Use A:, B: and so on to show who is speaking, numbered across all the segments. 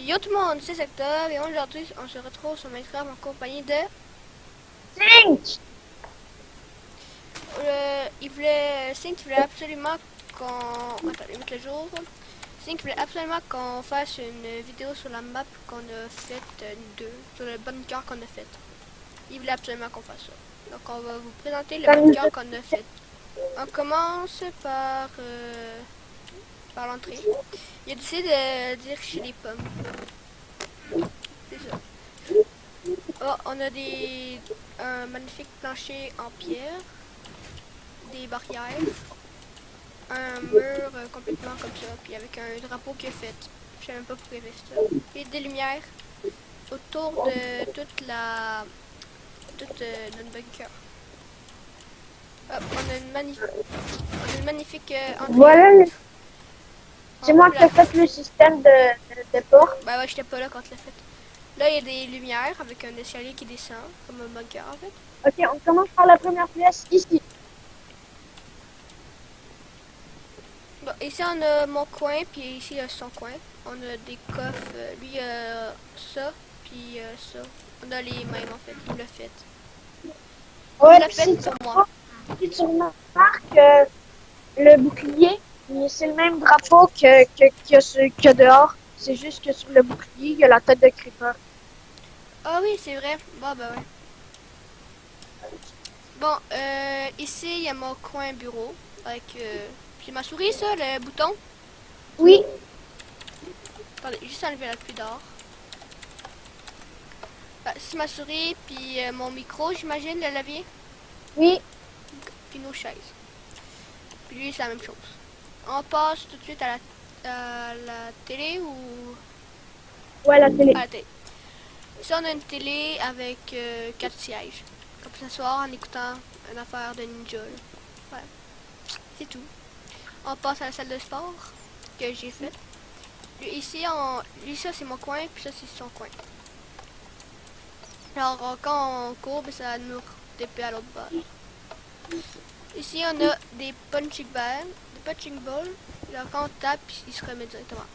A: Yo tout le monde, c'est Sector et aujourd'hui on se retrouve sur Minecraft en compagnie de...
B: Cinq.
A: Sync voulait absolument qu'on... Attends, mettre le jour. Sync voulait absolument qu'on fasse une vidéo sur la map qu'on a faite sur le bunker qu'on a fait. Il voulait absolument qu'on fasse ça. Donc on va vous présenter le bunker qu'on a fait. On commence par l'entrée. Il a décidé de dire chez les pommes. C'est ça. Oh, on a un magnifique plancher en pierre, des barrières, un mur complètement comme ça, puis avec un drapeau qui est fait. Je sais même pas pourquoi il fait ça. Et des lumières autour de toute notre bunker. Hop, on a une magnifique entrée.
B: Voilà, c'est moi qui ai fait le système de port.
A: Bah ouais, j'étais pas là quand tu l'as fait. Là, il y a des lumières avec un escalier qui descend, comme un bunker en fait.
B: Ok, on commence par la première pièce ici.
A: Bon, ici on a mon coin, puis ici il y a son coin. On a des coffres, lui il a ça, puis ça. On a les mêmes en fait, il l'a fait.
B: Ouais,
A: Il l'a fait pour moi.
B: Si tu remarques le bouclier, c'est le même drapeau que dehors. C'est juste que sur le bouclier, il y a la tête de Creeper.
A: Ah oui, c'est vrai. Bon, bah ouais. Bon, ici il y a mon coin bureau. Avec. Puis ma souris, ça, le bouton.
B: Oui.
A: Attendez, juste enlever la pluie d'or. Ah, c'est ma souris, puis mon micro, j'imagine, le lavier.
B: Oui.
A: Puis nos chaises. Puis lui, c'est la même chose. On passe tout de suite à la télé ou...
B: Ouais, la télé.
A: À la télé. Ici, on a une télé avec 4 sièges. Comme s'asseoir en écoutant une affaire de ninja. Là. Voilà. C'est tout. On passe à la salle de sport que j'ai faite. Ici, ça, c'est mon coin, puis ça, c'est son coin. Alors, quand on court, ça nous TP à l'autre bord. Ici, on a des punching balls. Là, quand on tape, il se remet directement.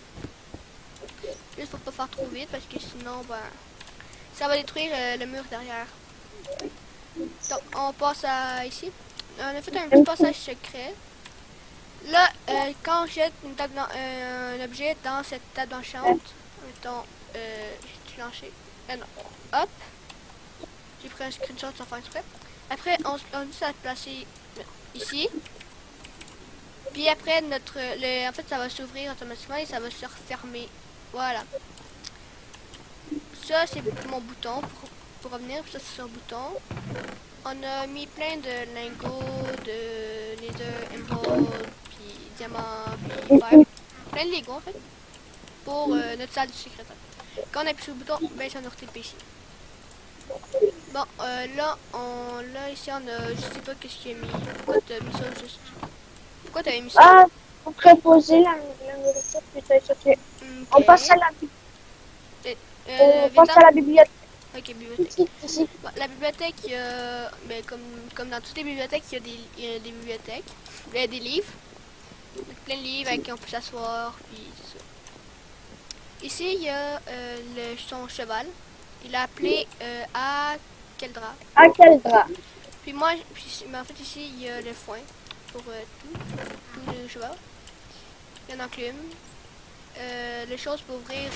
A: Juste, faut pas faire trop vite parce que sinon, ben, ça va détruire le mur derrière. Donc, on passe à ici. On a fait un petit passage secret. Là, quand on jette un objet dans cette table d'enchant, mettons, j'ai lancé. Non. Hop. J'ai pris un screenshot sans faire exprès. Après, on dit à placer ici. Puis après, en fait, ça va s'ouvrir automatiquement et ça va se refermer. Voilà. Ça, c'est mon bouton pour revenir. Ça, c'est son bouton. On a mis plein de lingots, de nether, emerald, puis diamant, puis fer. Plein de Lego, en fait. Pour notre salle du secrétaire. Quand on appuie sur le bouton, ben, ça nous retrouve ici. Bon, là, ici, on a, je sais pas qu'est-ce qu'il y a mis. Pourquoi t'as mis ça juste? Pourquoi t'avais mis ça?
B: Ah, pour préposer la nourriture, peut-être. Okay. On passe à la bibliothèque.
A: Ok, bibliothèque.
B: Ici.
A: Bon, la bibliothèque, ben, comme dans toutes les bibliothèques, il y a des bibliothèques. Il y a des livres. Donc, plein de livres avec qui on peut s'asseoir, puis c'est ça. Ici, il y a son cheval. Il a appelé Akeldra.
B: Akeldra.
A: Puis moi, mais en fait ici, il y a le foin pour tout le cheval. Il y a un enclume. Les choses pour ouvrir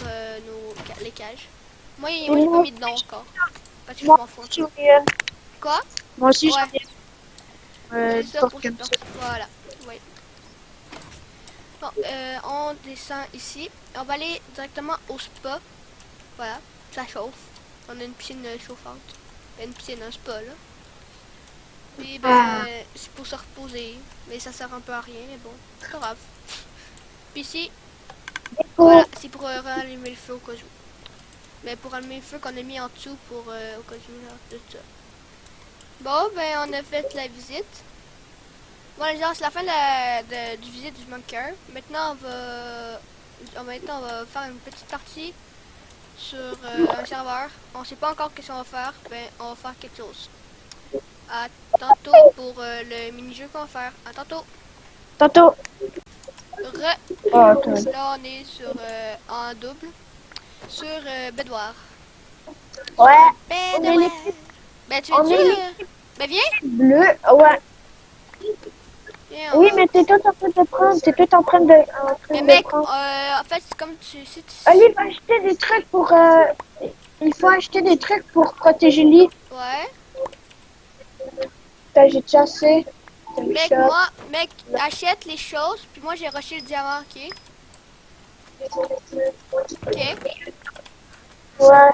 A: les cages. Moi, j'ai pas mis de nom encore. Parce que je m'en fous. Quoi?
B: Moi aussi,
A: ouais. C'est ça pour
B: comme ça.
A: Voilà. Ouais. Bon, on descend ici. On va aller directement au spa. Voilà, ça chauffe. On a une piscine chauffante. Une piscine, un spa là. Puis ben, c'est pour se reposer. Mais ça sert un peu à rien, mais bon, c'est pas grave. Puis ici, voilà, c'est pour rallumer le feu au cas où. Mais pour allumer le feu qu'on a mis en dessous pour au cas où là, tout ça. Bon, ben on a fait la visite. Bon les gens, c'est la fin du visite du bunker. Maintenant on va faire une petite partie sur un serveur. On sait pas encore qu'est-ce qu'on va faire. Ben on va faire quelque chose. À tantôt pour le mini-jeu qu'on va faire. À tantôt.
B: Tantôt.
A: Là on est sur en double. sur Bedouard.
B: Ouais, on est
A: Bedouard.
B: l'équipe
A: Ben, tu
B: on
A: veux-tu?
B: est l'équipe
A: Ben, viens.
B: bleue. Ouais.
A: Viens, on
B: Oui,
A: va.
B: mais t'es tout en train de prendre. T'es tout en train
A: Mais
B: de
A: mec,
B: prendre.
A: en fait, c'est comme tu... Si tu...
B: Olive, acheter des trucs pour. Il faut acheter des trucs pour protéger l'île.
A: Ouais.
B: J'ai déjà assez. T'as le
A: Mec,
B: shop.
A: mec, achète les choses, puis moi, j'ai rushé le diamant, ok? Ok?
B: Ouais.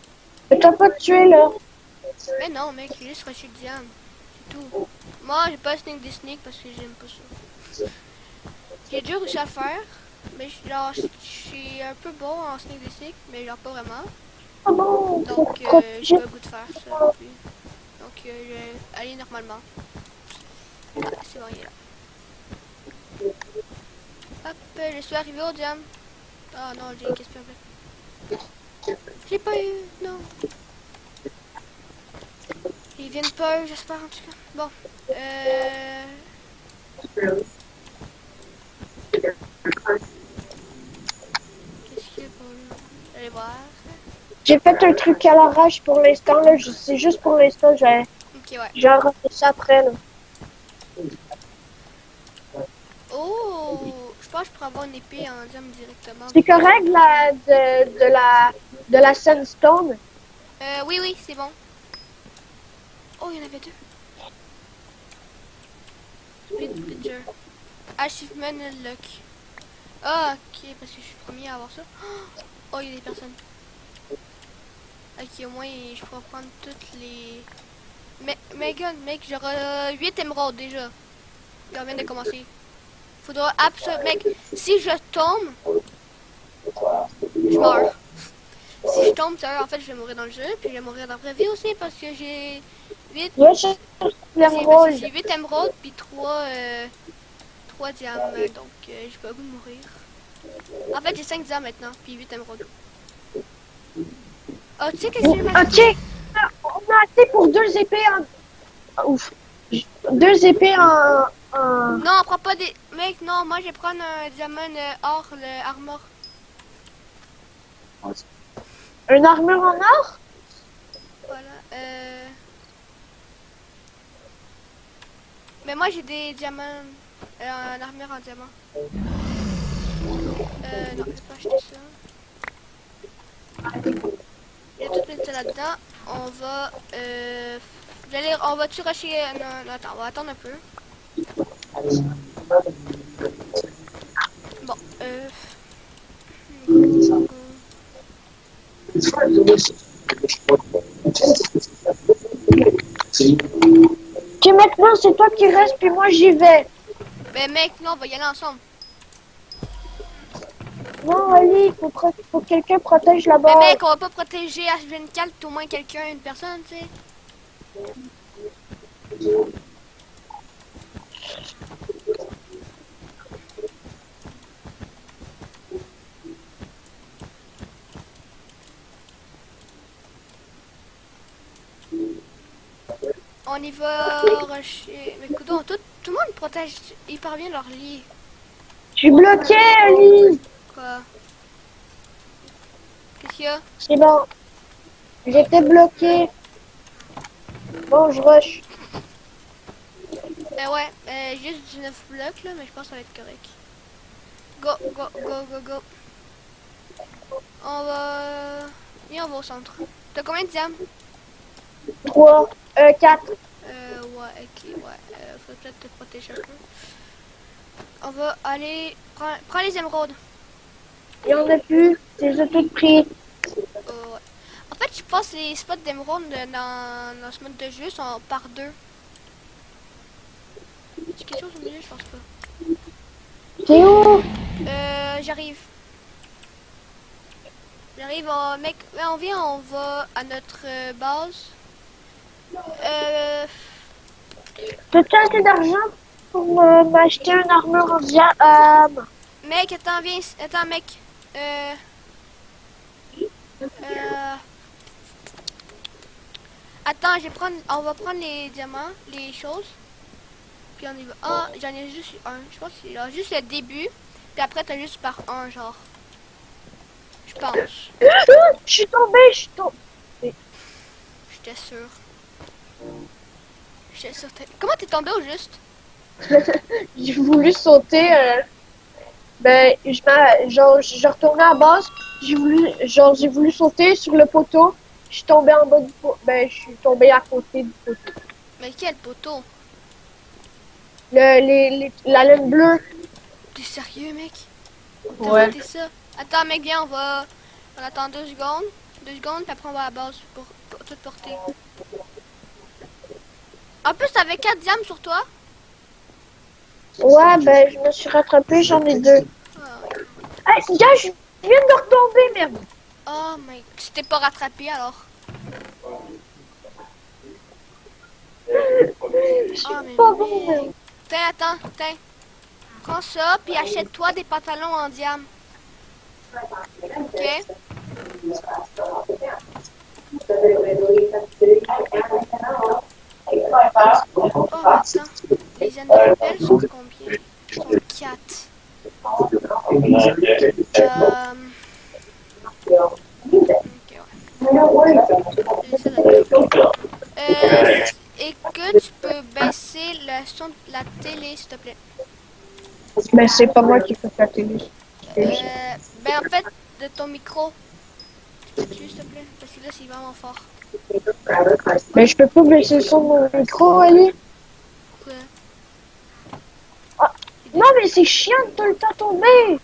B: Mais t'as pas tué là.
A: Mais non, mec, j'ai juste rushé le diamant. C'est tout. Moi, j'ai pas sneak des sneaks parce que j'aime pas ça. J'ai déjà réussi à le faire, mais genre, je suis un peu bon en sneak des sneaks, mais genre pas vraiment.
B: Ah bon, pour
A: Donc, j'ai
B: protéger.
A: pas le goût de faire ça non plus. Donc, je vais aller normalement. C'est bon, il est là. Hop, je suis arrivé au diam. Ah non, j'ai une question. J'ai pas eu, non. Ils viennent pas, j'espère en tout cas. Bon, qu'est-ce qu'il y a pour là? Allez voir.
B: J'ai fait un truc à l'arrache pour l'instant là. C'est juste pour l'instant.
A: Ok, ouais.
B: J'ai refait ça après là.
A: Oh, je pense que je pourrais avoir une épée en diam directement.
B: C'est correct de la sandstone.
A: Oui, oui, c'est bon. Oh, il y en avait deux. Speed Pitcher. Achievement Unlock. Ah, ok, parce que je suis premier à avoir ça. Oh, il y a des personnes. Ok, au moins, je pourrais prendre toutes les... Megan, mec, j'aurai 8 émeraudes déjà. Il vient de commencer. Faudra absolument... Mec, si je tombe, je meurs. Si je tombe, sérieux, en fait, je vais mourir dans le jeu, puis je vais mourir dans la vraie vie aussi, parce que j'ai 8...
B: Ouais, je l'émeraude.
A: J'ai 8 émeraudes, puis 3 diamants, donc j'ai pas le goût de mourir. En fait, j'ai 5 diamants maintenant, puis 8 émeraudes. Oh, tu sais qu'est-ce que j'ai mal
B: Ok, on a assez pour 2 épées en... Ouf. 2 épées en...
A: Non, on prend pas des... Mec, non, moi je vais prendre un diamant or, le armor.
B: Une armure en or?
A: Voilà. Mais moi j'ai des diamants, en armure en diamant. Non, je vais pas acheter ça. Il y a tout mis ça là-dedans. On va... on va-tu rusher... Non, attends, on va attendre un peu. Bon, go, go.
B: Ok, maintenant c'est toi qui restes, puis moi j'y vais.
A: Mais mec, non, on va y aller ensemble.
B: Non, Ali, faut que quelqu'un protège la
A: Mais
B: base.
A: mec, on va pas protéger H24 au moins quelqu'un, une personne, tu sais. On y va rusher. Mais coudonc, tout le monde protège hyper bien leur lit.
B: Je suis bloqué, Ali.
A: Quoi? Qu'est-ce qu'il y a?
B: C'est bon. J'étais bloqué. Bon, je rush.
A: Ouais, juste 19 blocs là, mais je pense que ça va être correct. Go, go, go, go, go. On va... Viens, on va au centre. T'as combien de diamants?
B: 3, 4.
A: Ouais, ok, ouais. Faut peut-être te protéger un peu. On va aller... Prends les émeraudes.
B: Il y en a plus. C'est tout pris.
A: Ouais. En fait, je pense que les spots d'émeraude dans ce mode de jeu sont par deux. C'est quelque chose au milieu, je pense pas.
B: T'es où?
A: J'arrive. J'arrive, mec, ouais, on vient, on va à notre base.
B: T'as-tu assez d'argent pour m'acheter une armure en
A: Mec, attends, viens, attends, mec. Attends, on va prendre les diamants, les choses. Puis on y va. Ah, j'en ai juste un. Je pense que c'est juste le début. Puis après, t'as juste par un, genre. Je Je pense.
B: Je suis tombé, je suis tombé.
A: J'étais sûr. J'étais sûr. Comment t'es tombé au juste?
B: J'ai voulu sauter. Ben, genre, je retournais à la base. J'ai voulu sauter sur le poteau. Je suis tombé en bas du poteau. Ben, je suis tombé à côté du poteau.
A: Mais quel poteau?
B: La laine bleue.
A: T'es sérieux, mec? T'as
B: Ouais.
A: raté ça? Attends, mec, viens, on attend 2 secondes. 2 secondes, puis après on va à la base pour tout porter. En plus, t'avais 4 diamants sur toi?
B: Ouais, ben, je me suis rattrapé, j'en ai 2.
A: Ah,
B: Ah, gars, je viens de retomber, merde.
A: oh, mais tu t'es pas rattrapé alors?
B: Je suis
A: Ah, mais
B: pas bon,
A: mec.
B: merde.
A: Tiens, attends, tiens. Prends ça, puis achète-toi des pantalons en diamant. Ok? Oh, attends. Les Annabelles sont combien? Sont 4. Ok, ouais. J'ai ça là-dedans. Et que tu peux baisser le son de la télé, s'il te plaît.
B: Mais c'est pas moi qui fais la télé.
A: Ben, en fait, de ton micro. Tu peux-tu, s'il te plaît? Parce que là, c'est vraiment fort.
B: Mais je peux pas baisser le son de mon micro, Ali.
A: Pourquoi?
B: Non, mais c'est chiant de tout le temps tomber.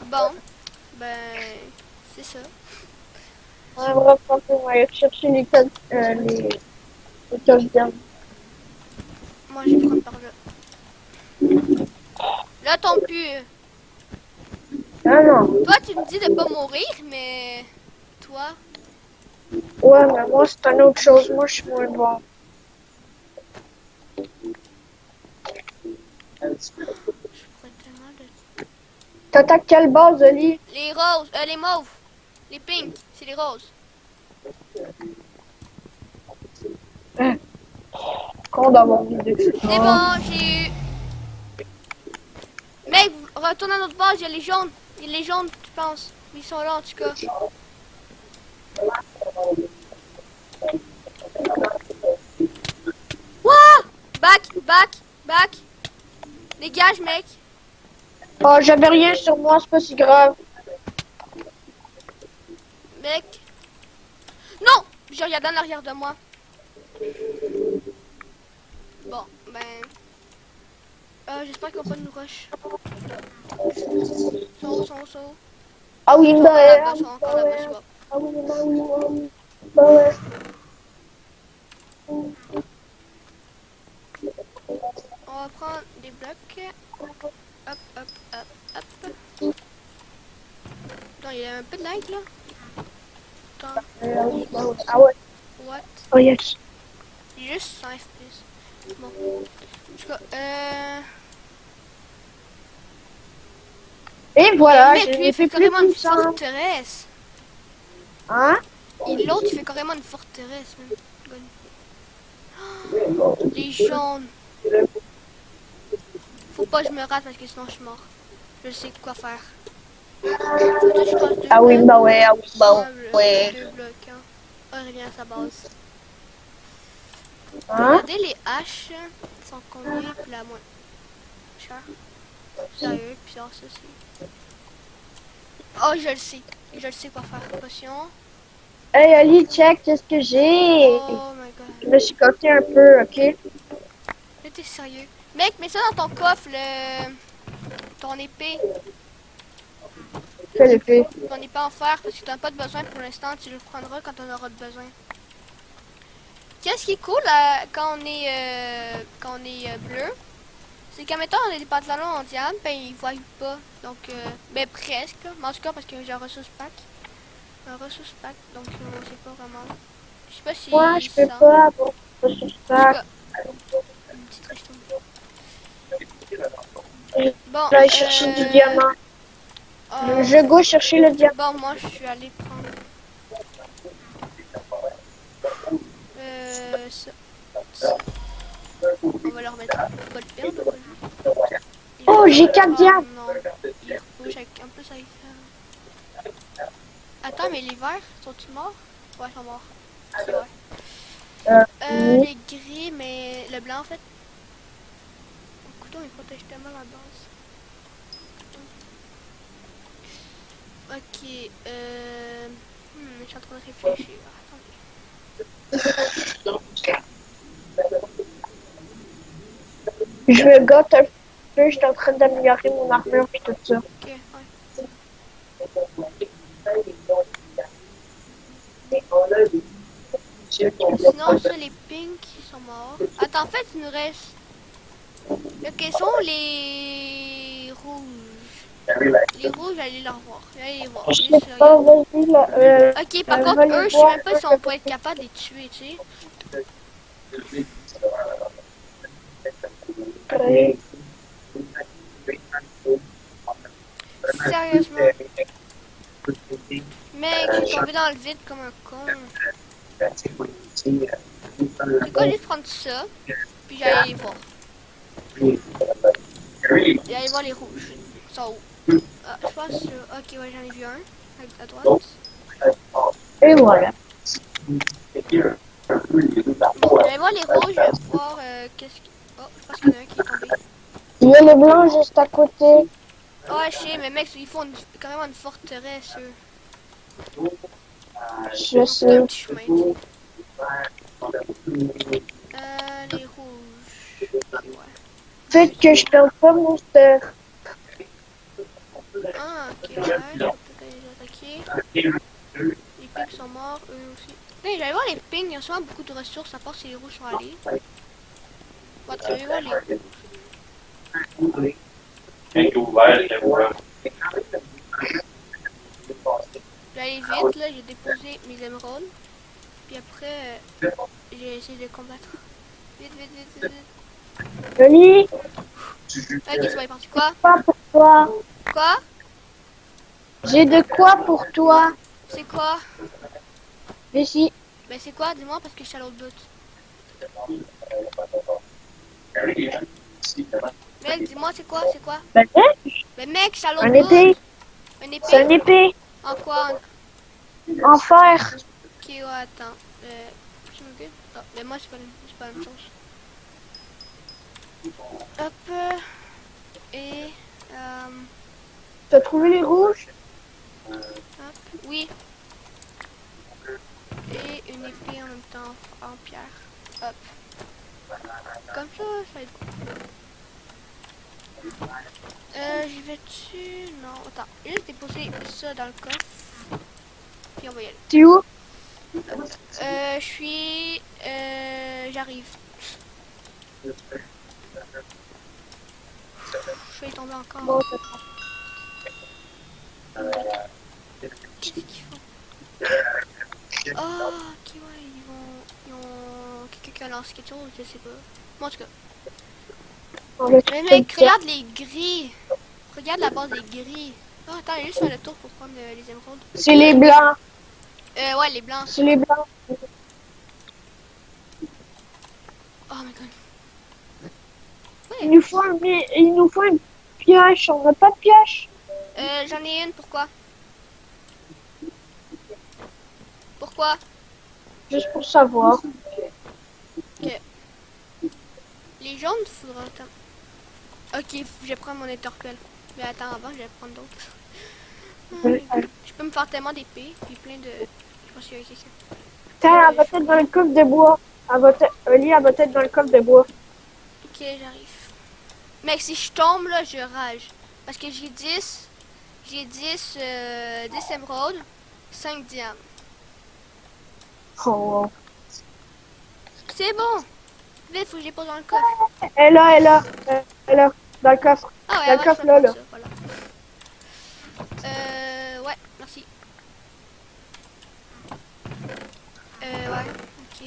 A: Bon, ben, c'est ça.
B: Ouais, bref, on va aller chercher les codes, les codes bien.
A: Moi, je vais prendre par là. Là, ton pu.
B: Ah non.
A: Toi, tu me dis de pas mourir, mais. Toi,
B: Ouais, mais moi, c'est une autre chose. Moi, je suis moins bon.
A: je pourrais tellement de.
B: T'attaques quelle base, Ali?
A: Les roses, les mauves. Les pinks, c'est les roses.
B: Con d'avoir mis dessus.
A: C'est bon, j'ai eu. Mec, retourne à notre base, il y a les jaunes. Il y a les jaunes, tu penses. Ils sont là, en tout cas. Wouah! Back! Dégage, mec.
B: Oh, j'avais rien sur moi, c'est pas si grave.
A: Mec. Non! Je regarde en arrière de moi. Bon, ben. J'espère qu'ils vont pas nous rush. Sont où?
B: Ah oui,
A: Ils sont
B: bah
A: encore
B: ouais.
A: là-bas, ils sont encore là-bas, c'est bon.
B: Ah oui, bah oui, bah oui. Bah ouais.
A: On va prendre des blocs. Hop. Attends, il y a un peu de light là. Attends,
B: Bah ouais. Ah ouais.
A: what?
B: Oh yes.
A: Il y a juste 100 FPS. Bon. En tout cas,
B: Et voilà,
A: mec,
B: je
A: lui,
B: l'ai
A: il fait
B: fait plus
A: carrément une
B: puissant.
A: forteresse.
B: Hein?
A: Et l'autre, il fait carrément une forteresse, même. Oh, les jaunes. Faut pas que je me rate parce que sinon je suis mort. Je sais quoi faire. Faut que je casse 2
B: Ah oui,
A: blocs.
B: bah ouais, ah oui, bah ouais.
A: 2 blocs, hein. On revient à sa base.
B: Hein?
A: Regardez les haches. Sont combien? Puis la moins cher. Sérieux, puis ça c'est. Oh, je le sais quoi faire. Potion.
B: Hey Ali, check, qu'est-ce que j'ai?
A: Oh my
B: Je
A: god.
B: me suis coté un peu, ok?
A: Là, t'es sérieux. Mec, mets ça dans ton coffre, ton épée.
B: Quelle épée?
A: Ton épée en fer, parce que t'en as pas de besoin pour l'instant. Tu le prendras quand on aura de besoin. Qu'est-ce qui est cool quand on est bleu, c'est qu'à mettons on a des pantalons en diamant, ben ils voient pas. Donc, ben presque. Mais en tout cas, parce que j'ai un ressource pack. Donc on sait pas vraiment. Je sais pas si
B: Moi, je peux
A: ça.
B: pas avoir ressources
A: En tout
B: pack.
A: cas, une petite riche. Bon,
B: Je vais aller chercher du diamant. Je go chercher le diamant.
A: bon, moi je suis allé prendre ça. On va leur mettre. Faut pas le perdre.
B: Oh, Oh, j'ai 4
A: Oh
B: diamants.
A: non. Les rouges avec un peu ça. Attends, mais les verts, sont-ils morts? Ouais, ils sont morts. C'est vrai.
B: Oui.
A: Les gris, mais le blanc en fait. Le couteau il protège tellement la base. Ok, je suis en train de réfléchir. Attendez.
B: Je me gâte un peu, je suis en train d'améliorer mon armure et tout ça.
A: Ok, ouais. Sinon, ça, les pinks ils sont morts. Attends, en fait, il nous reste. Ok, sont les rouges. Les rouges, allez les revoir. Allez les voir.
B: Je
A: Juste
B: sais
A: sur
B: pas,
A: rien.
B: vas-y, là.
A: Ok, par contre,
B: Va les
A: eux, je sais
B: voir,
A: même pas si on pourrait être capable de les tuer, tu sais.
B: Ouais.
A: Sérieusement. Mec, je suis tombé dans le vide comme un con. C'est quoi, juste prendre ça, puis j'allais les voir. J'allais voir les rouges. Ils sont où? Ah, je pense, ok, ouais, j'en ai vu un, à droite.
B: Et voilà.
A: Bon, j'allais voir les rouges, je vais voir qu'est-ce qui... Oh, je pense qu'il y en a un qui est tombé.
B: Il y a les blancs juste à côté.
A: Ouais, je sais, mais mec, ils font quand même une forteresse, eux.
B: Je
A: C'est
B: sais.
A: un petit chemin, tu sais. Les rouges. Ok, ouais.
B: Peut-être que je peux pas monster.
A: Ah, ok, ouais. Je peux peut-être les attaquer. Les pigs sont morts, eux aussi. Hey, j'allais voir les pings, il y a souvent beaucoup de ressources, à part si les rouges sont allés. Ouais, j'allais voir les rouges. J'allais vite, là, j'ai déposé mes émeraudes. Puis après, j'ai essayé de combattre. Vite, vite, vite, vite, vite.
B: Johnny,
A: Ok, c'est pas parti. Quoi?
B: pas pour toi.
A: Quoi?
B: J'ai de quoi pour toi.
A: C'est quoi?
B: Ici.
A: Ben c'est quoi? Dis-moi parce que je suis à l'autre bout. Mec, dis-moi c'est quoi? C'est quoi?
B: Ben,
A: Ben mec, je suis à
B: un
A: l'autre
B: épée.
A: bout. Une
B: C'est une
A: épée?
B: épée.
A: En quoi?
B: En fer.
A: Ok, ouais, attends. Je me gueule. Ah, mais moi c'est pas la même chose. Hop. Et...
B: T'as trouvé les rouges?
A: hop. Oui. Et une épée en même temps en pierre. Hop. Comme ça va être cool. J'y vais dessus. Non, attends. Je vais juste déposer ça dans le coffre. Puis on va y aller.
B: T'es où?
A: Je suis... j'arrive. Je vais tomber encore.
B: Bon,
A: Qu'est-ce qu'ils font? Ah, ok, ouais, ils ont... Quelqu'un qui a lancé quelque chose, je sais pas. Bon, en tout cas.
B: on va
A: Mais
B: tout
A: mec,
B: faire.
A: regarde les gris. Regarde la base des gris. Oh, attends, juste faire le tour pour prendre les émeraudes.
B: C'est les blancs.
A: Ouais, les blancs.
B: C'est les blancs.
A: Oh my god.
B: Il nous faut une pioche. On n'a pas de pioche.
A: J'en ai une, pourquoi? Pourquoi?
B: Juste pour savoir.
A: Ok. Les jaunes, faudra... Ok, je vais prendre mon interpelle. Mais attends, avant, je vais prendre d'autres. Je peux me faire tellement d'épées, puis plein de... Je pense qu'il y a quelqu'un.
B: Tiens, elle va être dans le coffre de bois. Oli, elle va être dans le coffre de bois.
A: Ok, j'arrive. Mec, si je tombe, là, je rage. Parce que j'ai 10... J'ai 10 émeraudes, 5 diamants.
B: Oh.
A: C'est bon! Vite, faut que je les pose dans le coffre.
B: Elle est là. Dans le coffre.
A: Ah ouais,
B: Dans le
A: ouais,
B: coffre,
A: je peux
B: là.
A: prendre ça, voilà. Ouais, merci. Ouais, ok.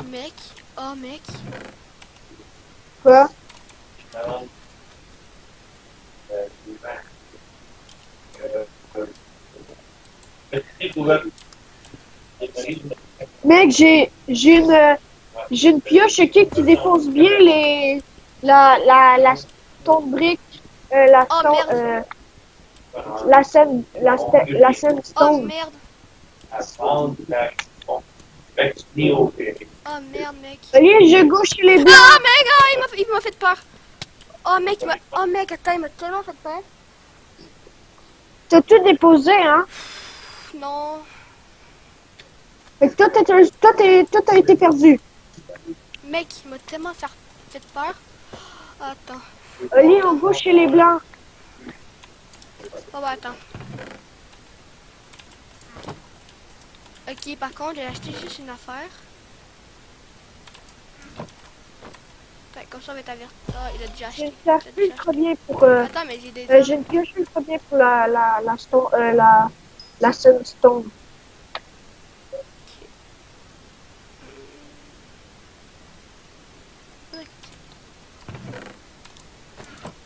A: Mec, oh mec.
B: Quoi? Mec, j'ai une pioche qui défonce bien la stone brick,
A: Oh merde.
B: la
A: Oh
B: sandstone.
A: merde. Oh merde, mec.
B: Allez, je go chez les
A: Ah,
B: blancs.
A: mec, ah, il m'a fait peur. Oh, mec, oh, mec, attends, il m'a tellement fait peur.
B: T'as tout déposé, hein?
A: Pff, non.
B: Fait que toi, t'as été perdu.
A: Mec, il m'a tellement fait peur. Attends.
B: Allez, on go chez les blancs.
A: Oh, bah, attends. Ok, par contre, j'ai acheté juste une affaire. Fait, comme ça, on va être averti. Ah, il a déjà
B: J'ai
A: acheté.
B: une
A: Il a
B: pioche
A: déjà
B: ultra
A: acheté.
B: bien pour,
A: Attends, mais j'ai des
B: j'ai
A: armes.
B: une pioche ultra bien pour la sandstone.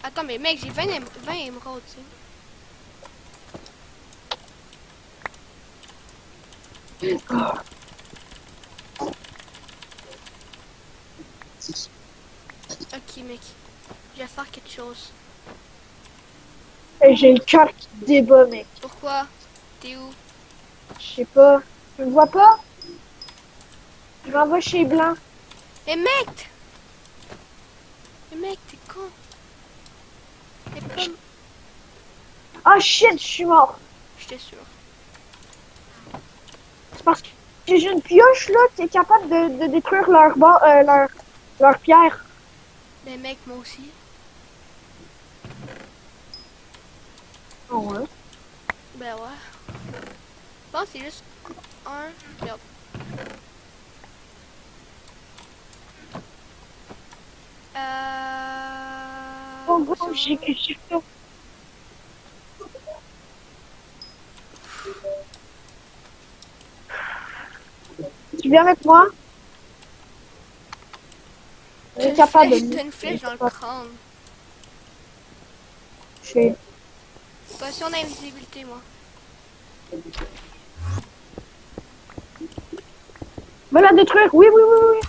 A: Attends, mais mec, j'ai 20 émeraudes, tu sais. Ok, mec. Je vais faire quelque chose.
B: Et j'ai le cœur qui débat, mec.
A: Pourquoi? T'es où?
B: Je sais pas. Tu me vois pas? Je m'en vais chez les blancs.
A: Mais mec! Mais mec, t'es con. T'es pas...
B: Ah shit, je suis mort.
A: J'étais sûr.
B: C'est parce que j'ai une pioche là qui est capable de détruire leur pierre.
A: Mais mec, moi aussi.
B: Oh ouais.
A: Ben ouais. Bon, c'est juste un... Merde.
B: Oh gros,
A: Ça.
B: j'ai tout. Tu viens avec moi? On est capable de
A: T'as une flèche dans le crâne.
B: Je
A: Potion d'invisibilité, moi.
B: Va la détruire. Oui, oui, oui, oui.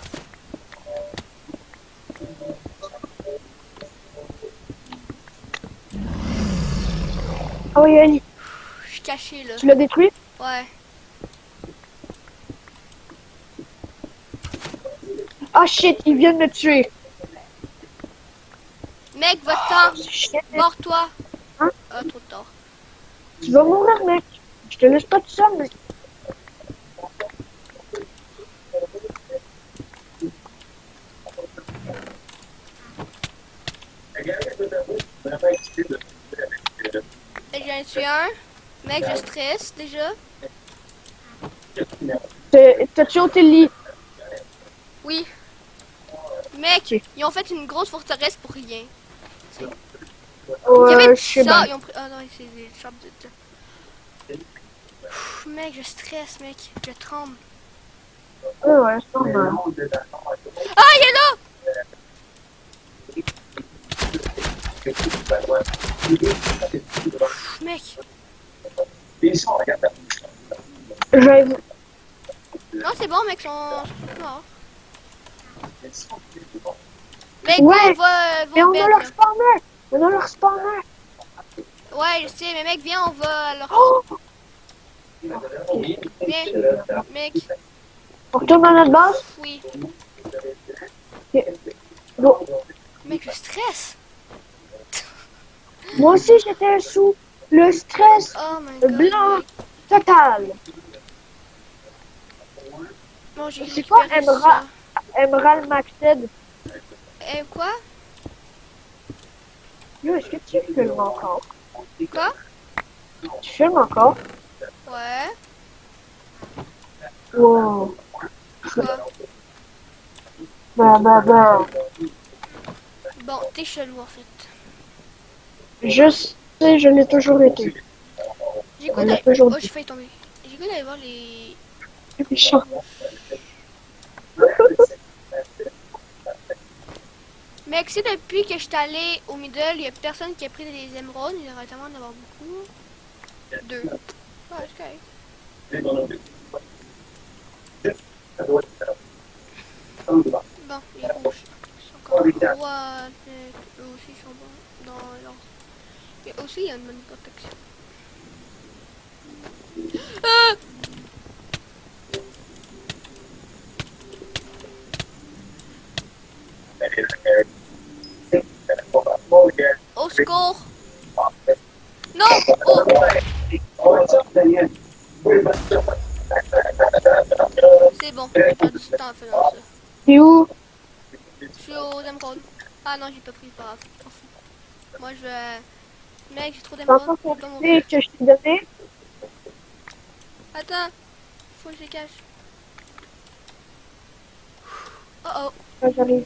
B: Ah oui, allez.
A: Je suis caché, là.
B: Tu l'as détruit?
A: Ouais.
B: Ah shit, ils viennent me tuer.
A: Mec, va-t'en.
B: Shit.
A: Mors-toi.
B: Hein?
A: Ah, trop tard.
B: Tu vas mourir, mec. Je te laisse pas tout seul, mec.
A: Et j'en tué un. Mec, je stresse, déjà.
B: T'as-tu ôté le lit?
A: Oui. Mec,
B: Ok.
A: ils ont fait une grosse forteresse pour rien. Il y avait
B: Je sais
A: ça,
B: bien.
A: ils ont pris... Ah non, c'est des trappes de... Pff, mec, je stresse, mec. Je tremble.
B: Ouais, c'est normal.
A: Ah, il est là! Pff, mec.
B: J'avais...
A: Non, c'est bon, mec, sont morts. Mec,
B: Ouais,
A: va
B: mais
A: au
B: on
A: bed,
B: a leur
A: là.
B: spawner. On a leur spawner.
A: Ouais, je sais, mais mec, viens, on va à leur...
B: Oh!
A: Viens, mec.
B: On retourne à notre base?
A: Oui.
B: Go.
A: Mec, je stresse.
B: Moi aussi, j'étais sous le stress
A: Oh my god,
B: blanc
A: mec.
B: total.
A: Bon, j'ai
B: C'est quoi
A: récupéré ça.
B: Emerald Maxed?
A: Et quoi?
B: Yo, est-ce que tu filmes encore?
A: Quoi?
B: Tu filmes encore?
A: Ouais.
B: Wow.
A: Quoi?
B: Bah.
A: Bon, t'es chelou, en fait.
B: Je sais, je l'ai toujours été.
A: J'ai goût
B: On l'a
A: d'aller...
B: toujours
A: Oh,
B: dit.
A: j'ai failli tomber. J'ai goût d'aller voir les...
B: C'est méchant.
A: Mec, si depuis que je suis allé au middle, il y a personne qui a pris des émeraudes, il devrait tellement en avoir beaucoup. 2. Ouais, c'est correct. Bon, les rouges. Ils sont What? Eux aussi ils sont bons dans leur... Et aussi il y a une bonne protection. Ah! Au secours! Non! Oh! C'est bon, j'ai perdu du temps en faisant ça.
B: T'es où?
A: Je suis au émeraude. Ah non, j'ai pas pris, pas grave. M'en fous. Moi je vais... Mec, j'ai trop
B: T'as
A: d'émeraude,
B: encore
A: je
B: ton
A: vais pas
B: clé
A: mourir.
B: que je t'ai donné?
A: Attends, faut que je les cache. Oh oh.
B: Ah, j'arrive.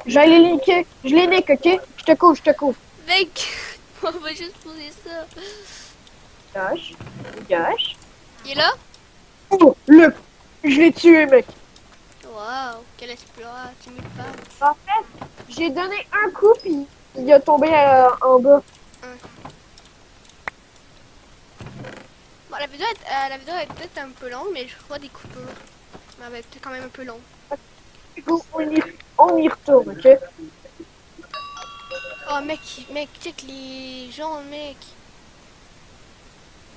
B: Je vais aller linker. Je les nique, ok? Je te couvre, je te couvre.
A: Mec, on va juste poser ça.
B: Dégage. Dégage.
A: Il est là?
B: Oh, Luc! Je l'ai tué, mec.
A: Waouh, quel exploit, tu me parles.
B: En fait, j'ai donné un coup, puis il a tombé en bas.
A: Bon, la vidéo est peut-être un peu longue, mais je crois des coupures. Mais elle va être quand même un peu longue.
B: Go, on y retourne, ok?
A: Oh mec, check les gens, mec.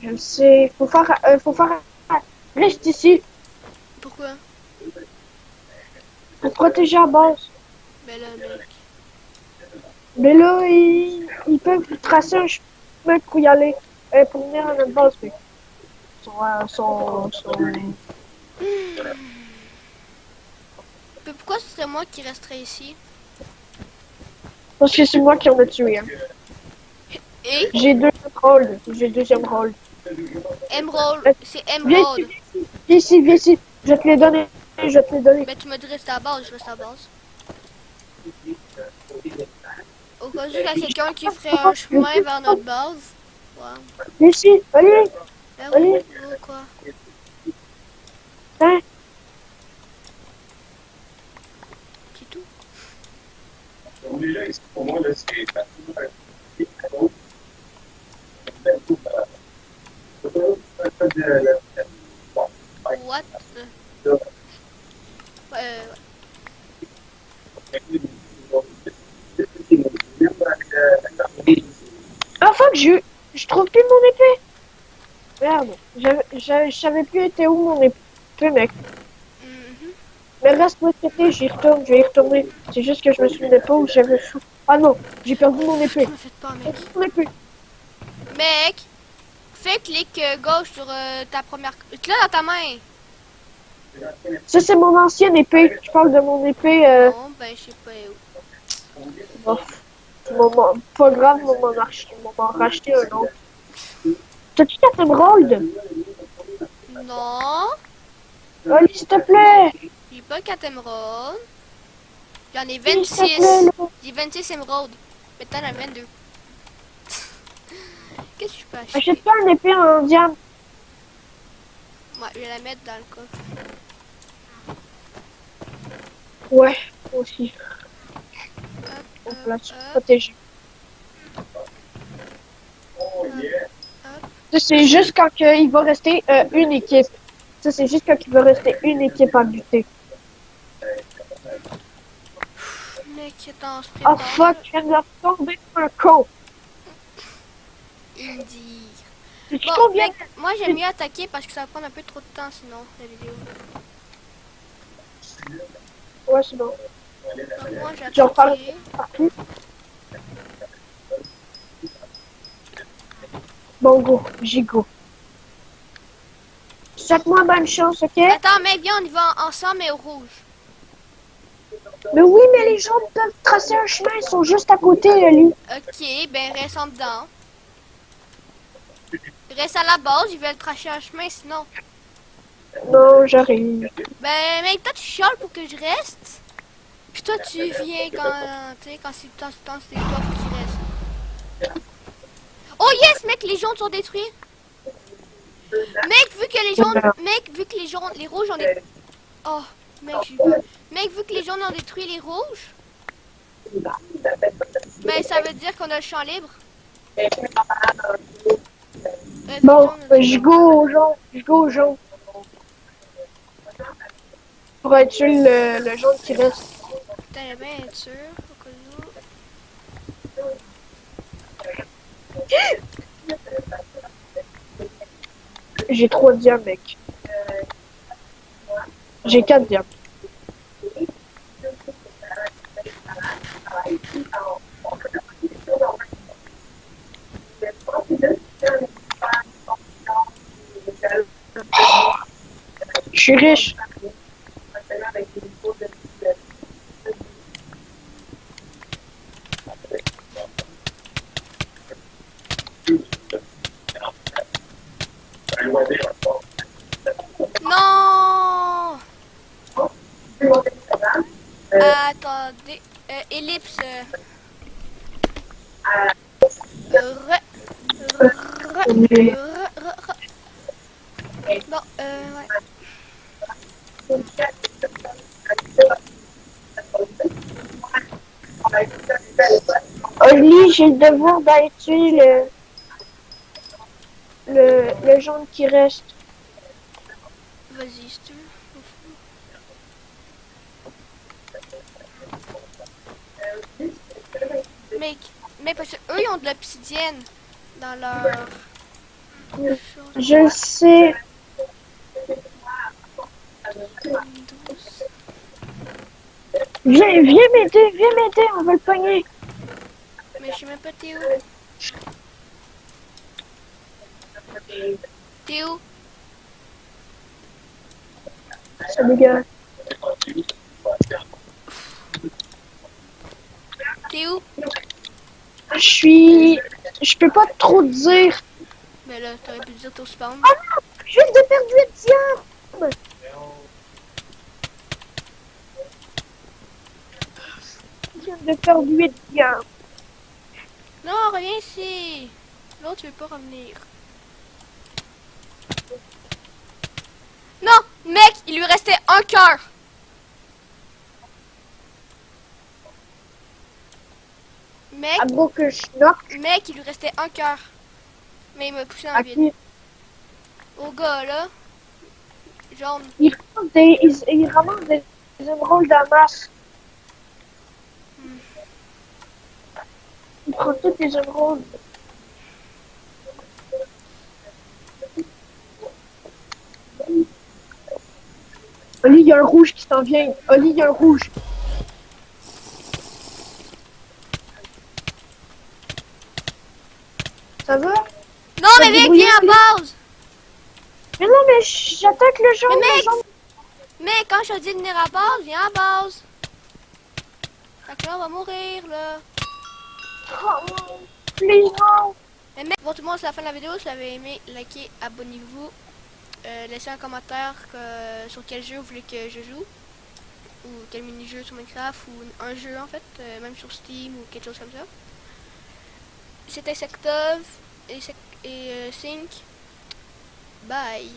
B: Je le sais. Faut faire. Reste ici
A: Pourquoi?
B: pour protéger la base.
A: Ben là, mec.
B: Mais là, ils peuvent tracer un chemin pour y aller. Pour venir à notre base, mais.
A: Mais pourquoi ce serait moi qui resterais ici?
B: Parce que c'est moi qui en ai tué. Hein.
A: Et
B: J'ai deux rôles. J'ai le deuxième rôle.
A: Emerald, c'est
B: Viens
A: Emerald.
B: ici, viens ici, viens ici. Je vais te les donner. Je vais te les donner.
A: Ben tu m'as dit rester à base, je reste à base. Au cas où il y a quelqu'un qui ferait un chemin vers notre base. Ouais.
B: Viens ici. Allez.
A: Ben
B: Allez.
A: oui, oh, quoi.
B: Hein?
A: C'est tout. What? Ouais.
B: Ah fuck, je trouve plus mon épée. Merde. Je savais plus était où mon épée, mec.
A: Mhm.
B: Mais reste de l'autre côté, j'y retourne, je vais y retourner. C'est juste que je me souvenais pas où j'avais fou. Ah non, j'ai perdu mon épée.
A: Tu me fais pas, mec.
B: Mon épée.
A: Mec, fais clic gauche sur ta première... Tu l'as dans ta main.
B: Ça, c'est mon ancienne épée. Je parle de mon épée.
A: Non, ben je sais pas où.
B: Bof. Pas grave, ils m'ont racheté un autre. T'as-tu qu'à te rôle?
A: Non,
B: Allez, s'il te plaît.
A: j'ai pas 4 émeraudes. J'en ai
B: S'il te
A: 26.
B: plaît, là.
A: J'ai 26 émeraudes. Maintenant j'en ai 22. Qu'est-ce que je peux acheter?
B: Achète-toi une épée en diamant.
A: Ouais, je vais la mettre dans le coffre.
B: Ouais, moi aussi.
A: Hop,
B: Donc
A: hop,
B: là, tu
A: hop,
B: peux protéger.
A: hop.
B: Ça, c'est juste quand il va rester une équipe. Ça, c'est juste quand il va rester une équipe à buter.
A: Mec, attends, on se
B: Oh
A: prépare.
B: fuck, je viens de leur tomber un con.
A: Indie.
B: Sais-tu
A: Bon,
B: combien?
A: mec, moi j'aime mieux attaquer parce que ça va prendre un peu trop de temps sinon, la vidéo.
B: Ouais, c'est bon.
A: Donc moi j'ai
B: J'en parle
A: attaqué.
B: partout. Bon, go, gigot. Souhaite-moi bonne chance, ok?
A: Attends, mec, viens, on y va ensemble mais au rouge.
B: Mais oui, mais les gens peuvent tracer un chemin, ils sont juste à côté, lui.
A: Ok, ben reste en dedans. Reste à la base, ils veulent tracer un chemin sinon.
B: Non, j'arrive.
A: Ben mec, toi tu chiales pour que je reste. Puis toi tu viens quand, tu sais, quand c'est toi, c'est toi faut que tu restes. Oh yes, mec, les jaunes sont détruits. Mec, vu que les jaunes, mec, vu que les jaunes, les rouges ont détruit. Oh, mec, j'ai eu peur. Mec, vu que les jaunes ont détruit les rouges, ben ça veut dire qu'on a le champ libre.
B: Bon, je go aux gens, je go aux gens. Pour être sûr le jaune qui reste.
A: Putain, bien être sûr.
B: J'ai 3 diamants, mec. J'ai 4 diamants. Je suis riche.
A: Non! Attendez. Ellipse. Bon, ouais.
B: Oli, j'ai le devoir d'aller tuer le jaune qui reste.
A: Vas-y, si tu veux. Mais parce que eux ils ont de l'obsidienne dans leur chose.
B: Je le sais. Viens m'aider, on va le pogner.
A: Mais je sais même pas t'es où. T'es où?
B: Salut gars.
A: T'es où?
B: Je peux pas trop te dire.
A: Ben là, t'aurais pu dire ton spawn.
B: Ah non, je viens de perdre 8 diamants. Je viens de perdre 8 diamants.
A: Non, reviens ici. L'autre, tu veux pas revenir. Non, mec, il lui restait un cœur. Mec,
B: À gros que je knock.
A: mec, il lui restait un cœur. Mais il m'a poussé dans
B: À
A: le vide.
B: qui
A: Au gars, là. Jaune.
B: il ramasse des émeraudes à masse. Il prend toutes les émeraudes. Oli, il y a un rouge qui s'en vient. Oli, il y a un rouge. Ça va?
A: Non, mais mec,
B: débrouiller,
A: viens à base.
B: Mais non, mais j'attaque le jaune.
A: Mais
B: le
A: mec,
B: jaune.
A: mec, quand je te dis de venir à base, viens à base. Fait que là, on va mourir, là.
B: Oh, please, non.
A: Mais mec, bon tout le monde, c'est la fin de la vidéo. Si vous avez aimé, likez, abonnez-vous. Laissez un commentaire sur quel jeu vous voulez que je joue. Ou quel mini-jeu sur Minecraft. Ou un jeu, en fait. Même sur Steam ou quelque chose comme ça. C'était Sectov et Sync. Bye.